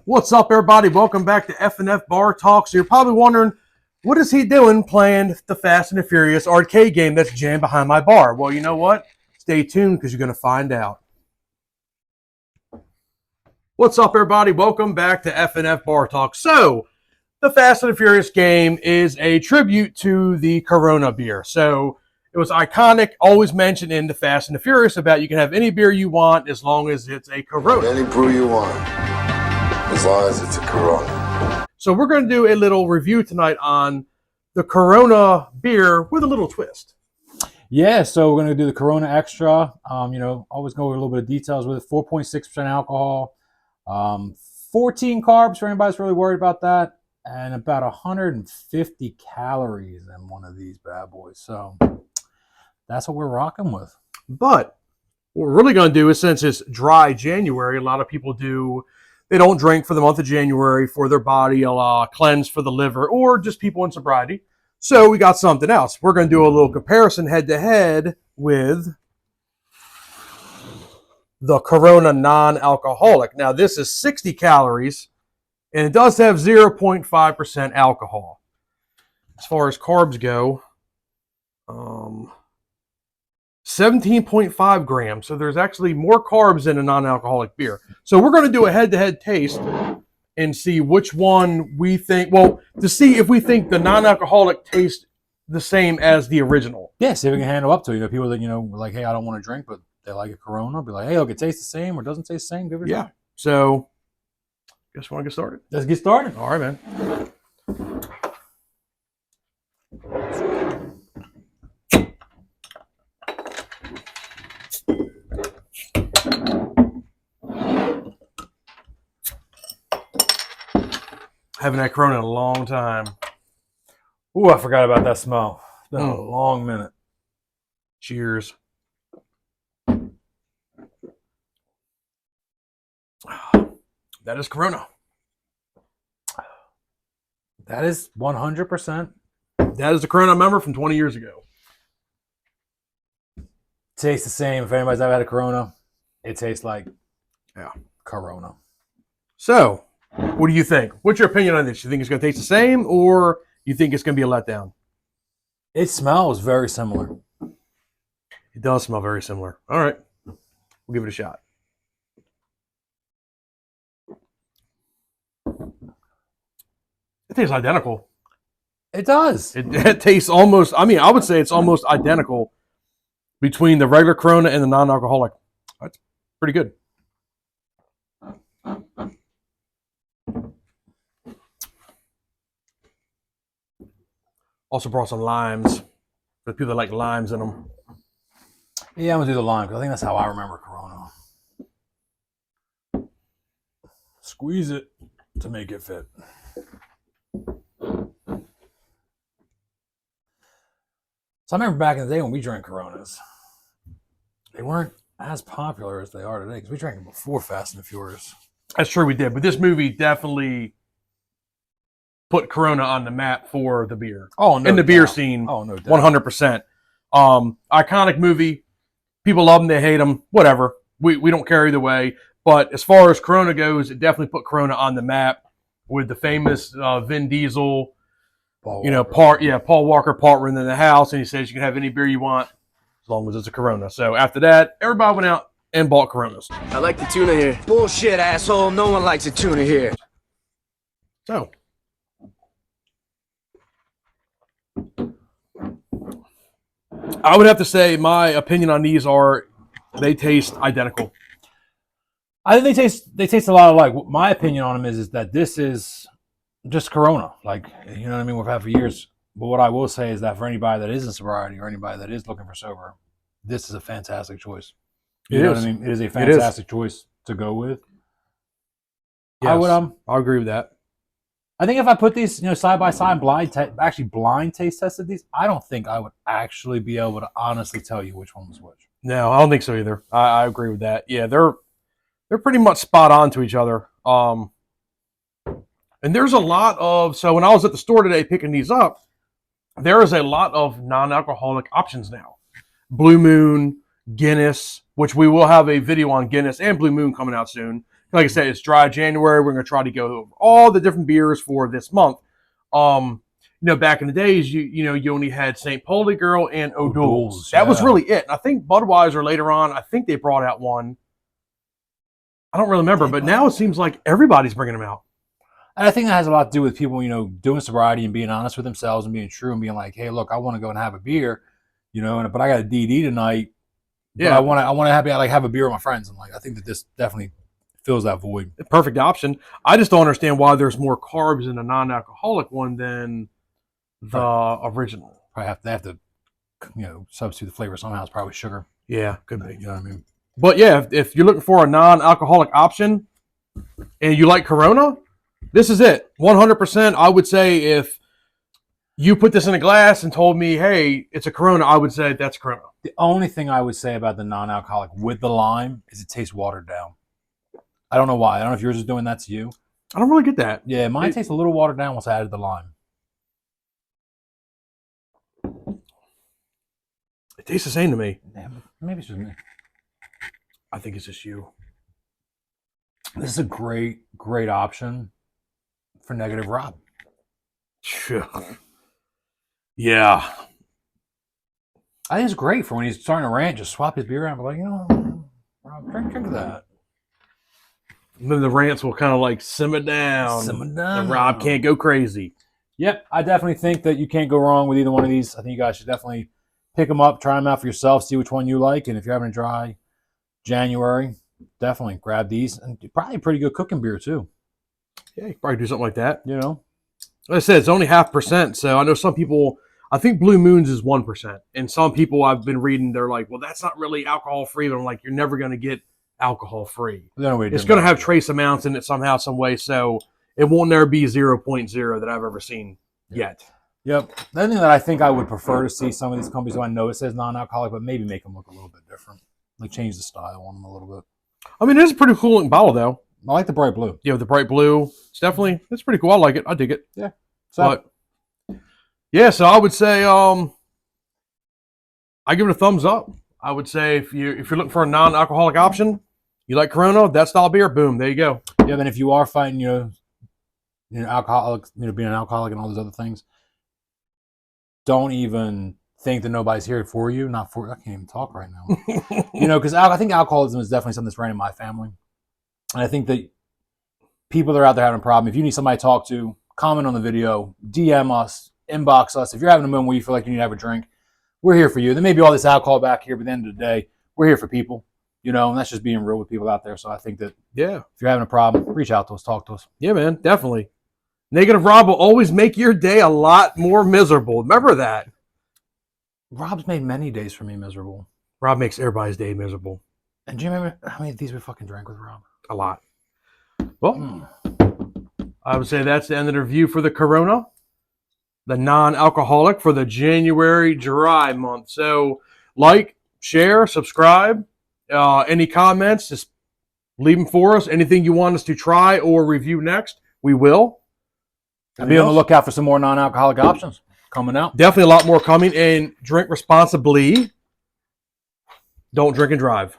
What's up, everybody? Welcome back to FNF Bar Talk. So you're probably wondering, what is he doing playing the Fast and the Furious arcade game that's jammed behind my bar? Well, you know what? Stay tuned because you're going to find out. What's up, everybody? Welcome back to FNF Bar Talk. So the Fast and the Furious game is a tribute to the Corona beer. So it was iconic, always mentioned in the Fast and the Furious about you can have any beer you want as long as it's a Corona. Any brew you want, as long as it's a Corona. So we're going to do a little review tonight on the Corona beer with a little twist. Yeah, so we're going to do the Corona Extra. Always go over a little bit of details with it. 4.6% alcohol, 14 carbs for anybody that's really worried about that, and about 150 calories in one of these bad boys. So that's what we're rocking with. But what we're really going to do is, since it's dry January, a lot of people they don't drink for the month of January for their body, cleanse for the liver, or just people in sobriety. So we got something else. We're going to do a little comparison head-to-head with the Corona non-alcoholic. Now, this is 60 calories, and it does have 0.5% alcohol. As far as carbs go, 17.5 grams. So there's actually more carbs in a non-alcoholic beer. So we're going to do a head-to-head taste and see which one we think, to see if we think the non-alcoholic tastes the same as the original. Yeah, see if we can handle up to it. People that, were like, hey, I don't want to drink, but they like a Corona. Be like, hey, look, it tastes the same or doesn't taste the same. Give it a try. So guess we want to get started? Let's get started. All right, man. Haven't had Corona in a long time. Ooh, I forgot about that smell. It's been a long minute. Cheers. That is Corona. That is 100%. That is the Corona I remember from 20 years ago. Tastes the same. If anybody's ever had a Corona, it tastes like Corona. So, what do you think? What's your opinion on this? You think it's going to taste the same, or you think it's going to be a letdown? It smells very similar. It does smell very similar. All right. We'll give it a shot. It tastes identical. It does. It tastes almost, I would say it's almost identical between the regular Corona and the non-alcoholic. That's pretty good. Also brought some limes for people that like limes in them. Yeah, I'm going to do the lime because I think that's how I remember Corona. Squeeze it to make it fit. So I remember back in the day when we drank Coronas, they weren't as popular as they are today because we drank them before Fast and the Furious. That's true, we did. But this movie definitely put Corona on the map for the beer. Oh, no. In the beer scene. Oh, no doubt. 100%. Iconic movie. People love them, they hate them, whatever. We don't care either way. But as far as Corona goes, it definitely put Corona on the map with the famous Vin Diesel, Paul Walker partner in the house, and he says you can have any beer you want as long as it's a Corona. So after that, everybody went out and bought Coronas. I like the tuna here. Bullshit, asshole. No one likes a tuna here. So, I would have to say my opinion on these are they taste identical. I think they taste a lot alike. My opinion on them is that this is just Corona. Like, you know what I mean? We've had for years. But what I will say is that for anybody that is in sobriety or anybody that is looking for sober, this is a fantastic choice. You know what I mean? It is a fantastic choice to go with. Yes, I would I'll agree with that. I think if I put these, side by side, blind taste tested these, I don't think I would actually be able to honestly tell you which one was which. No, I don't think so either. I agree with that. Yeah, they're pretty much spot on to each other. And there's a lot of, so when I was at the store today picking these up, there is a lot of non-alcoholic options now. Blue Moon, Guinness, which we will have a video on Guinness and Blue Moon coming out soon, like I said, it's dry January. We're going to try to go over all the different beers for this month. Back in the days, you only had St. Pauli Girl and O'Doul's. That was really it. And I think Budweiser later on, I think they brought out one. I don't really remember, but now it seems like everybody's bringing them out. And I think that has a lot to do with people, doing sobriety and being honest with themselves and being true and being like, hey, look, I want to go and have a beer, but I got a DD tonight. Yeah, I want to have a beer with my friends, and I think that this definitely fills that void. Perfect option. I just don't understand why there's more carbs in a non-alcoholic one than the original. Probably they have to, substitute the flavor somehow. It's probably sugar. Yeah, could be. You know what I mean? But yeah, if you're looking for a non-alcoholic option and you like Corona, this is it. 100%. I would say if you put this in a glass and told me, hey, it's a Corona, I would say that's Corona. The only thing I would say about the non-alcoholic with the lime is it tastes watered down. I don't know why. I don't know if yours is doing that to you. I don't really get that. Yeah, mine tastes a little watered down once I added the lime. It tastes the same to me. Yeah, maybe it's just me. I think it's just you. This is a great, great option for negative Rob. Yeah. I think it's great for when he's starting to rant, just swap his beer out. But Rob, drink that. And then the rants will kind of simmer down. And Rob can't go crazy. Yep, I definitely think that you can't go wrong with either one of these. I think you guys should definitely pick them up, try them out for yourself, see which one you like. And if you're having a dry January, definitely grab these. And probably a pretty good cooking beer, too. Yeah, you could probably do something like that. Like I said, it's only 0.5%. So I know some people, I think Blue Moons is 1%. And some people I've been reading, they're like, well, that's not really alcohol-free. But I'm like, you're never going to get alcohol-free. It's going to have trace amounts in it somehow, some way. So it won't never be 0.0 that I've ever seen yet. Yep. The other thing that I think I would prefer to see some of these companies, I know it says non-alcoholic, but maybe make them look a little bit different. Change the style on them a little bit. I mean, it is a pretty cool looking bottle, though. I like the bright blue. Yeah, the bright blue. It's pretty cool. I like it. I dig it. Yeah. So I would say I give it a thumbs up. I would say if you're looking for a non-alcoholic option, you like Corona, that style beer, boom, there you go. Yeah, and if you are fighting, alcoholic, being an alcoholic and all those other things, don't even think that nobody's here for you. Not for I can't even talk right now. Because I think alcoholism is definitely something that's right in my family, and I think that people that are out there having a problem, if you need somebody to talk to, comment on the video, DM us, inbox us. If you're having a moment where you feel like you need to have a drink, we're here for you. There may be all this alcohol back here, but at the end of the day, we're here for people. And that's just being real with people out there. So I think that if you're having a problem, reach out to us, talk to us. Yeah, man, definitely. Negative Rob will always make your day a lot more miserable. Remember that. Rob's made many days for me miserable. Rob makes everybody's day miserable. And do you remember how many of these we fucking drank with Rob? A lot. Well, I would say that's the end of the review for the Corona, the non-alcoholic for the January dry month. So like, share, subscribe. Any comments, just leave them for us. Anything you want us to try or review next, we will. And be on the lookout for some more non-alcoholic options coming out. Definitely a lot more coming. And drink responsibly. Don't drink and drive.